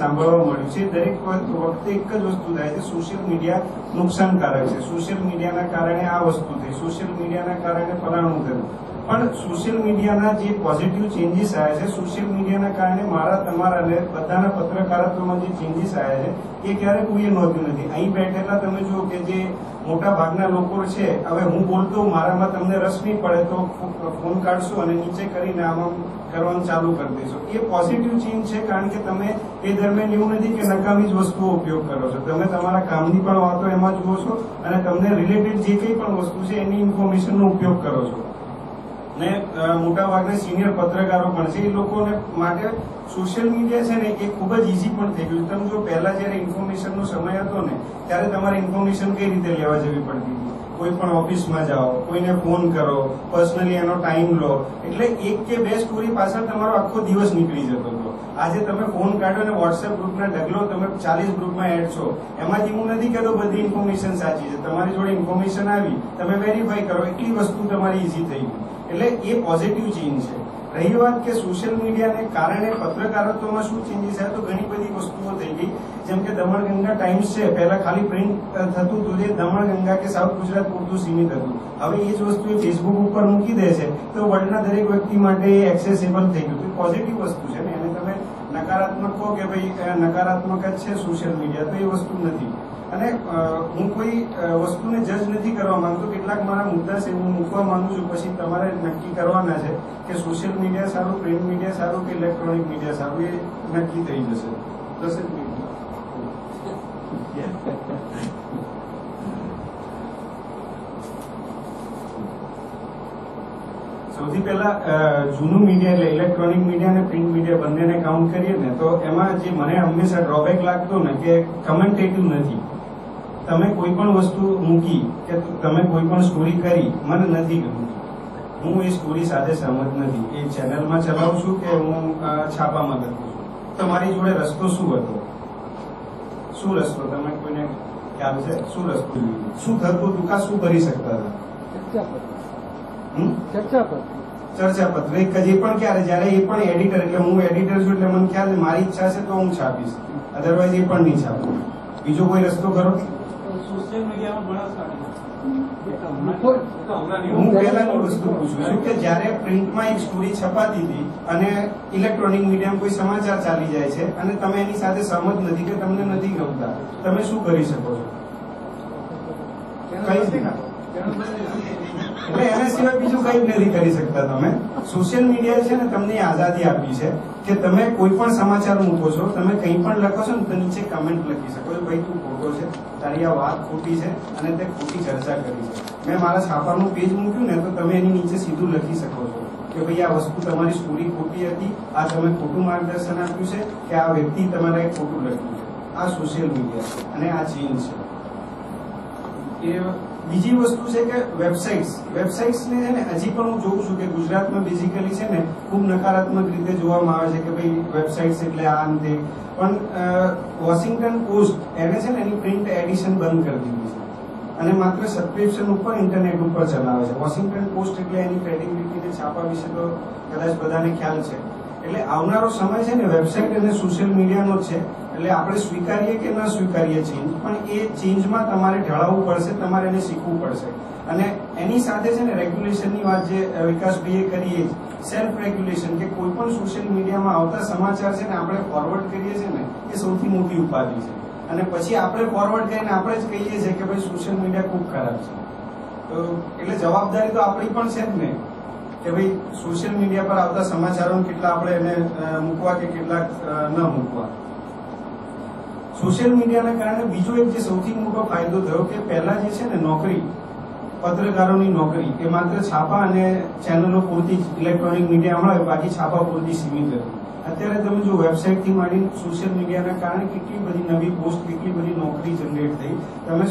સાંભળવા મળ્યું છે, દરેક વખતે એક જ વસ્તુ થાય છે, સોશિયલ મીડિયા નુકસાનકારક છે, સોશિયલ મીડિયાના કારણે આ વસ્તુ થઈ, સોશિયલ મીડિયાના કારણે ફલાણું થયું. પણ સોશિયલ મીડિયાના જે પોઝિટિવ ચેન્જીસ આવ્યા છે, સોશિયલ મીડિયાના કારણે મારા તમારા અને બધાના પત્રકારત્વમાં જે ચેન્જીસ આવ્યા છે એ ક્યારે કોઈએ નોંધ્યું નથી. અહીં બેઠેલા તમે જુઓ કે જે મોટા ભાગના લોકો છે, હવે હું બોલતો મારામાં તમને રસ નહીં પડે તો ફોન કાઢશો અને નીચે કરીને આમાં કરવાનું ચાલુ કરી દેશો. એ પોઝિટિવ ચેન્જ છે, કારણ કે તમે એ દરમિયાન એવું નથી કે નકામી જ વસ્તુઓ ઉપયોગ કરો છો, તમે તમારા કામની પણ વાતો એમાં જુઓ છો અને તમને રિલેટેડ જે કંઈ પણ વસ્તુ છે એની ઇન્ફોર્મેશનનો ઉપયોગ કરો છો. ને મોટા ભાગના સિનિયર પત્રકારો પણ છે, એ લોકોને માટે સોશિયલ મીડિયા છે ને એ ખૂબ જ ઇઝી પણ થઈ ગયું. તમે જો પહેલા જયારે ઇન્ફોર્મેશનનો સમય હતો ને ત્યારે તમારે ઇન્ફોર્મેશન કઈ રીતે લેવા જવી પડતી હતી, કોઈ પણ ઓફિસમાં જાઓ, કોઈને ફોન કરો, પર્સનલી એનો ટાઈમ લો, એટલે 1 કે 2 સ્ટોરી પાછળ તમારો આખો દિવસ નીકળી જતો હતો. આજે તમે ફોન કાઢો ને વોટ્સએપ ગ્રુપના ઢગલો, તમે 40 ગ્રુપમાં એડ છો, એમાંથી હું નથી કહેતો બધી ઇન્ફોર્મેશન સાચી છે, તમારી જોડે ઇન્ફોર્મેશન આવી, તમે વેરીફાઈ કરો, એટલી વસ્તુ તમારી ઇઝી થઈ ગઈ. એટલે એ પોઝિટિવ ચેન્જ છે. રહી વાત કે સોશિયલ મીડિયાને કારણે પત્રકારત્વમાં શું ચેન્જીસ આવ્યા, તો ઘણી બધી વસ્તુઓ થઈ ગઈ. જેમ કે દમણગંગા ટાઈમ્સ છે, પહેલા ખાલી પ્રિન્ટ થતું હતું, જે દમણગંગા કે સાઉથ ગુજરાત પૂરતું સીમિત હતું. હવે એ જ વસ્તુ એ ફેસબુક ઉપર મૂકી દે છે તો વર્લ્ડના દરેક વ્યક્તિ માટે એક્સેસિબલ થઈ ગયું. તો પોઝિટિવ વસ્તુ છે ને, એને તમે નકારાત્મક કહો કે ભાઈ નકારાત્મક જ છે સોશિયલ મીડિયા, તો એ વસ્તુ નથી. અને હું કોઈ વસ્તુને જજ નથી કરવા માંગતો, કેટલાક મારા મુદ્દા છે હું મૂકવા માંગુ છું, પછી તમારે નક્કી કરવાના છે કે સોશિયલ મીડિયા સારું, પ્રિન્ટ મીડિયા સારું કે ઇલેક્ટ્રોનિક મીડિયા સારું, એ નક્કી થઈ જશે. 10 મિનિટ. સૌથી પહેલા જૂનું મીડિયા એટલે ઇલેક્ટ્રોનિક મીડિયા અને પ્રિન્ટ મીડિયા બંનેને કાઉન્ટ કરીએ ને તો એમાં જે મને હંમેશા ડ્રોબેક લાગતો ને કે કમેન્ટેટિવ નથી. તમે કોઈ પણ વસ્તુ મૂકી કે તમે કોઈ પણ સ્ટોરી કરી મને નથી ગમતી. હું એ સ્ટોરી સાથે સહમત નથી. એ ચેનલમાં ચલાવું છું કે હું છાપામાં લખું છું. તમારી જોડે રસ્તો શું હતો? શું રસ્તો? તમે કોઈને ખ્યાલ છે શું રસ્તો? શું થતું હતું? કા શું કરી શકતા હતા? ચર્ચાપત્ર જે પણ ક્યારે જયારે એ પણ એડિટર એટલે હું એડિટર છું એટલે મને ખ્યાલ મારી ઈચ્છા છે તો હું છાપીશ, અધરવાઇઝ એ પણ નહીં છાપું. બીજો કોઈ રસ્તો ખરો? સોશિયલ મીડિયામાં હું પહેલાની વસ્તુ પૂછું છું કે જયારે પ્રિન્ટમાં એક સ્ટોરી છપાતી હતી અને ઇલેક્ટ્રોનિક મીડિયામાં કોઈ સમાચાર ચાલી જાય છે અને તમે એની સાથે સહમત નથી કે તમને નથી ગમતા, તમે શું કરી શકો છો? એટલે એના સિવાય બીજું કઈ નથી કરી શકતા તમે. સોશિયલ મીડિયા છે ને તમને આઝાદી આપી છે કે તમે કોઈ પણ સમાચાર મૂકો છો, તમે કંઈ પણ લખો છો ને તો નીચે કમેન્ટ લખી શકો છો, ભાઈ તું ખોટો છે, તારી આ વાત ખોટી છે અને તે ખોટી ચર્ચા કરી છે. મેં મારા છાપાનું પેજ મૂક્યું ને તો તમે એની નીચે સીધું લખી શકો છો કે ભાઈ આ વસ્તુ તમારી સ્ટોરી ખોટી હતી, આ તમે ખોટું માર્ગદર્શન આપ્યું છે કે આ વ્યક્તિ તમારે ખોટું લખ્યું છે. આ સોશિયલ મીડિયા છે અને આ ચેન્જ છે. બીજી વસ્તુ છે કે વેબસાઇટ્સ ને છે ને હજી પણ હું જોઉં છું કે ગુજરાતમાં બેઝિકલી છે ને ખૂબ નકારાત્મક રીતે જોવામાં આવે છે કે ભાઈ વેબસાઇટ્સ એટલે આ અંતે. પણ વોશિંગ્ટન પોસ્ટ એને છે ને એની પ્રિન્ટ એડિશન બંધ કરી દીધી છે અને માત્ર સબસ્ક્રિપ્શન ઉપર ઇન્ટરનેટ ઉપર ચલાવે છે. વોશિંગ્ટન પોસ્ટ એટલે એની ક્રેડિબિલિટી છાપા વિશે તો કદાચ બધાને ખ્યાલ છે. એટલે આવનારો સમય છે ને વેબસાઇટ અને સોશિયલ મીડિયાનો જ છે. એટલે આપણે સ્વીકારીએ કે ન સ્વીકારીએ ચેન્જ, પણ એ ચેન્જમાં તમારે ઢળાવવું પડશે, તમારે એને શીખવું પડશે. અને એની સાથે છે ને રેગ્યુલેશનની વાત જે વિકાસભાઈએ કરી, સેલ્ફ રેગ્યુલેશન કે કોઈ પણ સોશિયલ મીડિયામાં આવતા સમાચાર છે ને આપણે ફોરવર્ડ કરીએ છીએ ને એ સૌથી મોટી ઉપાધિ છે. અને પછી આપણે ફોરવર્ડ કરીને આપણે જ કહીએ છીએ કે ભાઈ સોશિયલ મીડિયા ખૂબ ખરાબ છે. તો એટલે જવાબદારી તો આપણી પણ છે જ ને કે ભાઈ સોશિયલ મીડિયા પર આવતા સમાચારો કેટલા આપણે એને મૂકવા કે કેટલાક ન મૂકવા. સોશિયલ મીડિયાના કારણે બીજો એક જે સૌથી મોટો ફાયદો થયો કે પહેલા જે છે ને નોકરી, પત્રકારોની નોકરી એ માત્ર છાપા અને ચેનલો પૂરતી ઇલેક્ટ્રોનિક મીડિયા મળે, બાકી છાપા પૂરતી સીમિત હતી. અત્યારે તમે જો વેબસાઇટ થી માંડીને સોશિયલ મીડિયાના કારણે કેટલી બધી નવી પોસ્ટ, કેટલી બધી નોકરી જનરેટ થઈ. તમે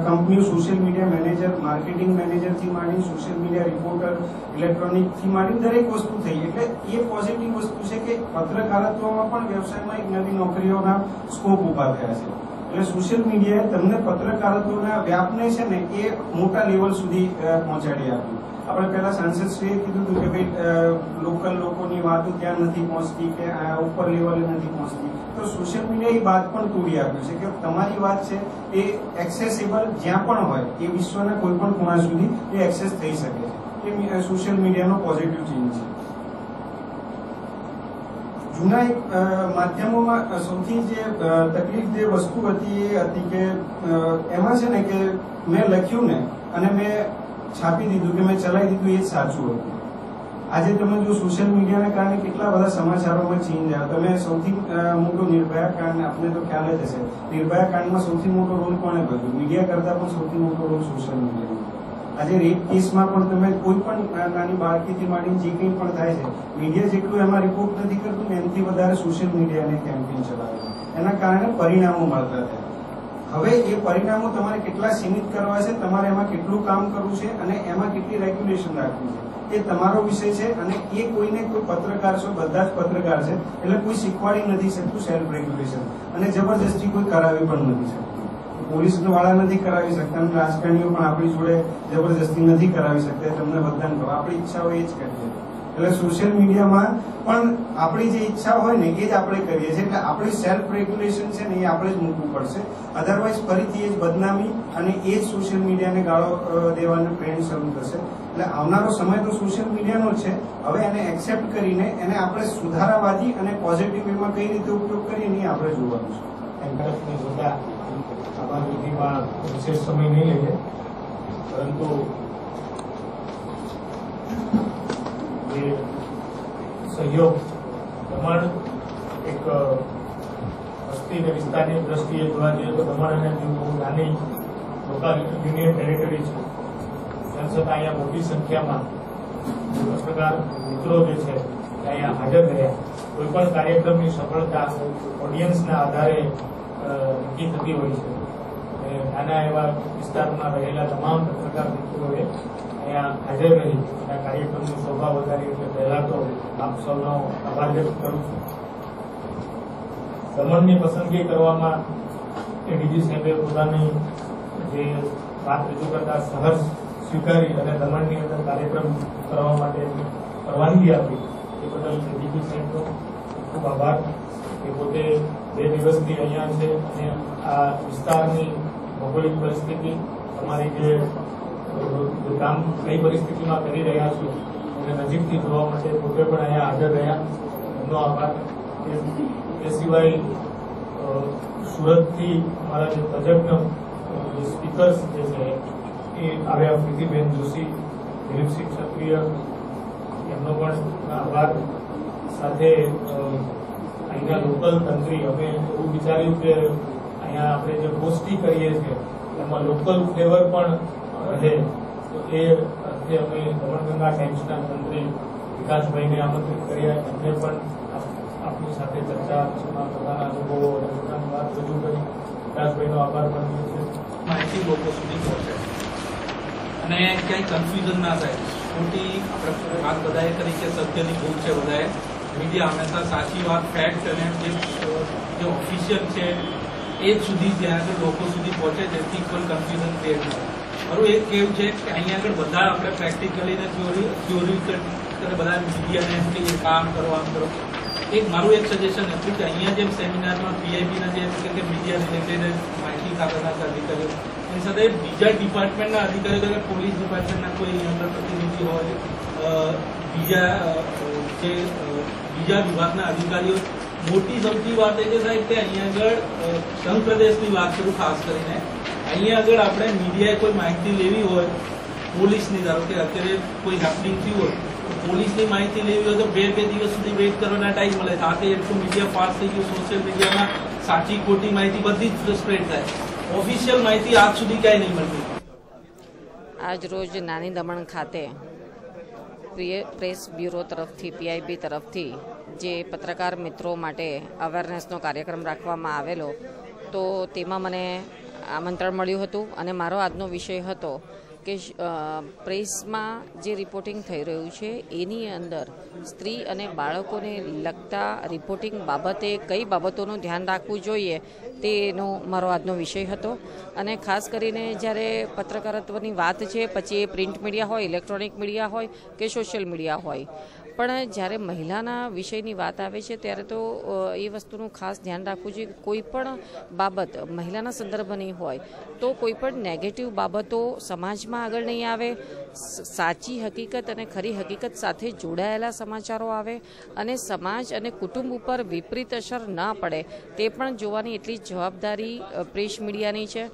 કંપનીઓ social media manager, marketing manager થી માંડીને સોશિયલ મીડિયા રિપોર્ટર, ઇલેક્ટ્રોનિક થી માંડીને દરેક વસ્તુ થઈ. એટલે એ પોઝિટિવ વસ્તુ છે કે પત્રકારત્વમાં પણ વ્યવસાયમાં એક નવી નોકરીઓના સ્કોપ ઉભા થયા છે. એટલે સોશિયલ મીડિયાએ તમને પત્રકારત્વના વ્યાપને છે ને એ મોટા લેવલ સુધી પહોંચાડી આપ્યું. આપણે પહેલા સાંસદશ્રીએ કીધું હતું કે ભાઈ લોકલ લોકોની વાતો ત્યાં નથી પહોંચતી કે ઉપર લેવલે નથી પહોંચતી, તો સોશિયલ મીડિયા એ વાત પણ તોડી આપ્યું છે કે તમારી વાત છે એ એક્સેસિબલ જ્યાં પણ હોય એ વિશ્વના કોઈ પણ ખૂણા સુધી એ એક્સેસ થઈ શકે છે. એ સોશિયલ મીડિયાનો પોઝિટિવ ચેન્જ છે. જૂના એક માધ્યમોમાં સૌથી જે તકલીફ જે વસ્તુ હતી એ હતી કે એમાં છે ને કે મેં લખ્યું ને અને મેં છાપી દીધું કે મેં ચલાવી દીધું એ જ સાચું હતું. આજે તમે જો સોશિયલ મીડિયાના કારણે કેટલા બધા સમાચારોમાં ચેન્જ આવ્યો. તમે સૌથી મોટો નિર્ભયા કાંડ, આપને તો ખ્યાલ જ હશે, નિર્ભયા કાંડમાં સૌથી મોટો રોલ કોણે ભજવ્યો? મીડિયા કરતા પણ સૌથી મોટો રોલ સોશિયલ મીડિયાનો. આજે રેપ કેસમાં પણ તમે કોઈ પણ નાની બાળકીથી માંડીને જે કંઈ પણ થાય છે, મીડિયા જેટલું એમાં રિપોર્ટ નથી કરતું ને એનાથી વધારે સોશિયલ મીડિયાને કેમ્પેન ચલાવે છે. એના કારણે પરિણામો મળતા થયા. હવે એ પરિણામો તમારે કેટલા સીમિત કરવા છે, તમારે એમાં કેટલું કામ કરવું છે અને એમાં કેટલી રેગ્યુલેશન રાખવી છે એ તમારો વિષય છે. અને એ કોઈને કોઈ પત્રકાર છો, બધા જ પત્રકાર છે એટલે કોઈ શીખવાડી નથી શકતું સેલ્ફ રેગ્યુલેશન, અને જબરજસ્તી કોઈ કરાવી પણ નથી શકતું. પોલીસ વાળા નથી કરાવી શકતા, રાજકારણીઓ પણ આપણી જોડે જબરજસ્તી નથી કરાવી શકતા. તમને બધાને ખબર, આપણી ઈચ્છા હોય એ જ કરીએ. એટલે સોશિયલ મીડિયામાં પણ આપણી જે ઈચ્છા હોય ને એ જ આપણે કરીએ છીએ. એટલે આપણી સેલ્ફ રેગ્યુલેશન છે ને એ આપણે જ મૂકવું પડશે. અધરવાઇઝ ફરીથી એ જ બદનામી અને એ જ સોશિયલ મીડિયાને ગાળો દેવાનો ટ્રેન્ડ શરૂ થશે. એટલે આવનારો સમય તો સોશિયલ મીડિયાનો જ છે. હવે એને એક્સેપ્ટ કરીને એને આપણે સુધારાવાદી અને પોઝિટિવ વેમાં કઈ રીતે ઉપયોગ કરીએ એ આપણે જોવાનું છે. વિધિમાં વિશેષ સમય નહીં લઈએ, પરંતુ જે સહયોગ દમણ એક વસ્તી અને વિસ્તારની દ્રષ્ટિએ જોવા જઈએ તો દમણ અને દીવ બહુ નાની લોકલ યુનિયન ટેરેટરી છે. તેમ છતાં અહીંયા મોટી સંખ્યામાં પત્રકાર મિત્રો જે છે અહીંયા હાજર રહ્યા. કોઈ પણ કાર્યક્રમની સફળતા ઓડિયન્સના આધારે નક્કી થતી હોય છે. નાના એવા વિસ્તારમાં રહેલા તમામ પત્રકાર મિત્રોએ અહીંયા હાજર રહી અને કાર્યક્રમની શોભા વધારી. એટલે પહેલા તો આપ સૌનો આભાર વ્યક્ત કરું છું. દમણની પસંદગી કરવામાં એડીજી સાહેબે પોતાની જે વાત રજૂ કરતા સહર્ષ સ્વીકારી અને દમણની અંદર કાર્યક્રમ કરવા માટે પરવાનગી આપી એ બદલ એડીજી સાહેબનો ખૂબ આભાર. એ પોતે 2 દિવસથી અહીંયા છે અને આ વિસ્તારની ભૌગોલિક પરિસ્થિતિ, તમારી જે કામ કઈ પરિસ્થિતિમાં કરી રહ્યા છો એને નજીકથી જોવા માટે પોતે પણ અહીંયા હાજર રહ્યા. એમનો આભાર. એ સિવાય સુરતથી અમારા જે તજજ્ઞ સ્પીકર્સ જે છે એ આવ્યા, પ્રીતિબેન જોશી, દિલીપસિંહ ક્ષત્રિય, એમનો પણ આભાર. સાથે અહીંના લોકલ તંત્રી, અમે એવું વિચાર્યું કે અહીંયા આપણે જે પોસ્ટી કરીએ છીએ એમાં લોકલ ફ્લેવર પણ રહે, તો એ અર્થે અમે દમણગંગા ટાઈમ્સના તંત્રી વિકાસભાઈને આમંત્રિત કર્યા. એમને પણ આપની સાથે ચર્ચા પોતાના અનુભવો અને પોતાની વાત રજૂ કરી. વિકાસભાઈનો આભાર માનીએ છીએ. માહિતી લોકો સુધી પહોંચે અને ક્યાંય કન્ફ્યુઝન ના થાય. ખોટી આપણે વાત બધાએ કરી કે સત્યની ભૂલ છે. બધાએ મીડિયા હંમેશા સાચી વાત, ફેક્ટ અને જે ઓફિશિયલ છે એ જ સુધી જ્યાં આગળ લોકો સુધી પહોંચે જેથી કોઈ કન્ફ્યુઝન ક્રિએટ ન થાય. મારું એક કહેવું છે કે અહીંયા આગળ બધા આપણે પ્રેક્ટિકલી ને થિયોરી બધા મીડિયાને એમ કે કામ કરો, આમ કરો. મારું એક સજેશન હતું કે અહીંયા જેમ સેમિનારમાં પીઆઈબીના જે કે મીડિયા રિલેટેડ માહિતી ખાતાના અધિકારીઓ એની સાથે બીજા ડિપાર્ટમેન્ટના અધિકારીઓ, કે પોલીસ ડિપાર્ટમેન્ટના કોઈ અંદર પ્રતિનિધિ હોય, બીજા વિભાગના અધિકારીઓ. મોટી સૌથી વાત એ છે સાહેબ કે અહીંયા આગળ સંઘ પ્રદેશની વાત કરું ખાસ કરીને, અહીંયા આગળ આપણે મીડિયાએ કોઈ માહિતી લેવી હોય પોલીસની, ધારો કે અત્યારે કોઈ હેપનિંગ થયું હોય તો પોલીસની માહિતી લેવી હોય તો 2 દિવસ સુધી વેઇટ કરવાના ટાઈમ મળે. સાથે એટલું મીડિયા ફાસ્ટ થઈ ગયું, સોશિયલ મીડિયામાં સાચી ખોટી માહિતી બધી જ સ્પ્રેડ થાય. ઓફિશિયલ માહિતી આજ સુધી ક્યાંય નહીં મળતી. આજ રોજ નાની દમણ ખાતે પ્રેસ બ્યુરો તરફથી, પીઆઈબી તરફથી જે પત્રકાર મિત્રો માટે અવેરનેસનો કાર્યક્રમ રાખવામાં આવેલો, તો તેમાં મને આમંત્રણ મળ્યું હતું અને મારો આજનો વિષય હતો કે પ્રેસમાં જે રિપોર્ટિંગ થઈ રહ્યું છે એની અંદર સ્ત્રી અને બાળકોને લગતા રિપોર્ટિંગ બાબતે કઈ બાબતોનું ધ્યાન રાખવું જોઈએ તેનો મારો આજનો વિષય હતો. અને ખાસ કરીને જ્યારે પત્રકારત્વની વાત છે, પછી એ પ્રિન્ટ મીડિયા હોય, ઇલેક્ટ્રોનિક મીડિયા હોય કે સોશિયલ મીડિયા હોય, પણ જ્યારે મહિલાના વિષયની વાત આવે છે ત્યારે તો એ વસ્તુનું ખાસ ધ્યાન રાખવું જોઈએ. કોઈ પણ બાબત મહિલાના સંદર્ભની હોય તો કોઈ પણ નેગેટિવ બાબતો સમાજમાં આગળ નહીં આવે, સાચી હકીકત અને ખરી હકીકત સાથે જોડાયેલા સમાચારો આવે અને સમાજ અને કુટુંબ ઉપર વિપરીત અસર ન પડે તે પણ જોવાની એટલી જવાબદારી પ્રેસ મીડિયાની છે.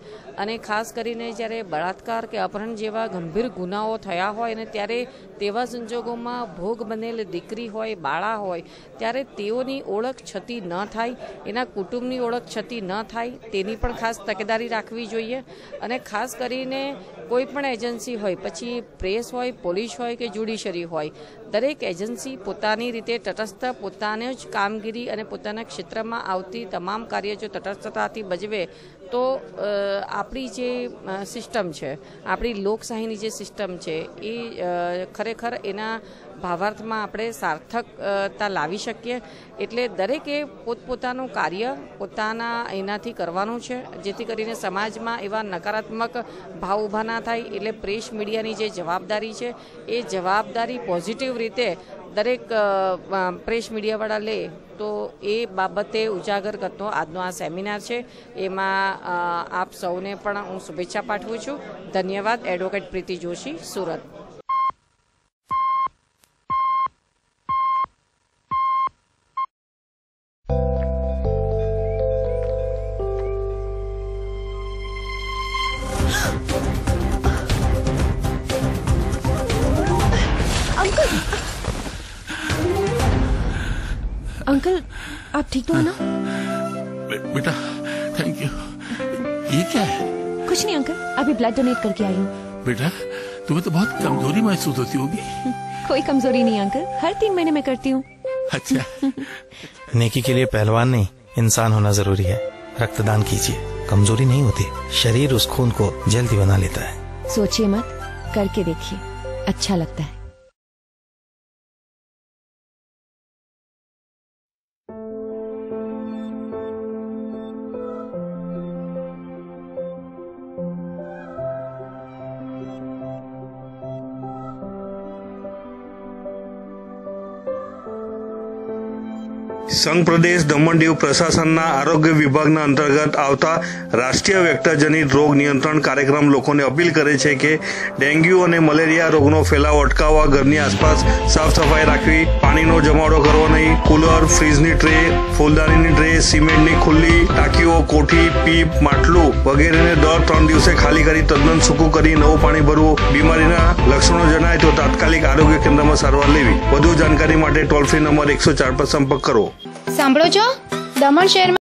અને ખાસ કરીને જ્યારે બળાત્કાર કે અપહરણ જેવા ગંભીર ગુનાઓ થયા હોય અને ત્યારે તેવા સંજોગોમાં ભોગ બનેલ દીકરી હોય, બાળા હોય, ત્યારે તેઓની ઓળખ છતી ન થાય, એના કુટુંબની ઓળખ છતી ન થાય તેની પણ ખાસ તકેદારી રાખવી જોઈએ. અને ખાસ કરીને કોઈ પણ એજન્સી હોય, પછી પ્રેસ હોય, પોલીસ હોય કે જ્યુડિશરી હોય, દરેક એજન્સી પોતાની રીતે તટસ્થ પોતાને જ કામગીરી અને પોતાના ક્ષેત્રમાં આવતી તમામ કાર્ય જો તટસ્થતાથી ભજવે તો આપણી જે સિસ્ટમ છે, આપણી લોકશાહીની જે સિસ્ટમ છે એ ખરેખર એના ભાવાર્થમાં આપણે સાર્થકતા લાવી શકીએ. એટલે દરેકે પોતપોતાનું કાર્ય પોતાના એનાથી કરવાનું છે જેથી કરીને સમાજમાં એવા નકારાત્મક ભાવ ઊભા ના થાય. એટલે પ્રેસ મીડિયાની જે જવાબદારી છે એ જવાબદારી પોઝિટિવ રીતે દરેક પ્રેસ મીડિયાવાળા લે તો એ બાબતે ઉજાગર કરતો આજનો આ સેમિનાર છે. એમાં આપ સૌને પણ હું શુભેચ્છા પાઠવું છું. ધન્યવાદ. એડવોકેટ પ્રીતિ જોશી, સુરત. अंकल, आप ठीक तो हो ना? बेटा थैंक यू. ये क्या है? कुछ नहीं अंकल, अभी ब्लड डोनेट करके आई हूँ. बेटा तुम्हें तो बहुत कमजोरी महसूस होती होगी. कोई कमजोरी नहीं अंकल, हर 3 महीने में करती हूँ। अच्छा। नेकी के लिए पहलवान नहीं, इंसान होना जरूरी है। रक्तदान कीजिए, कमजोरी नहीं होती, शरीर उस खून को जल्दी बना लेता है। सोचिए मत, करके देखिए, अच्छा लगता है। સંઘ પ્રદેશ દમણ દીવ પ્રશાસનના આરોગ્ય વિભાગના અંતર્ગત આવતા રાષ્ટ્રીય વેક્ટરજનિત રોગ નિયંત્રણ કાર્યક્રમ લોકોને અપીલ કરે છે કે ડેન્ગ્યુ અને મલેરિયા રોગનો ફેલાવો અટકાવવા ઘરની આસપાસ સાફ સફાઈ રાખવી, પાણીનો જમાવડો કરવો નહીં, કુલર, ફ્રીજની ટ્રે, ફૂલદાનીની ટ્રે, સિમેન્ટની ખુલ્લી ટાંકીઓ, કોઠી, પીપ, માટલું વગેરેને દર 3 દિવસે ખાલી કરી તદ્દન સૂકું કરી નવું પાણી ભરવું, બીમારીના લક્ષણો જણાય તો તાત્કાલિક આરોગ્ય કેન્દ્રમાં સારવાર લેવી। વધુ જાણકારી માટે ટોલ ફ્રી નંબર 104 પર સંપર્ક કરો। સાંભળો છો, દમણ શહેરમાં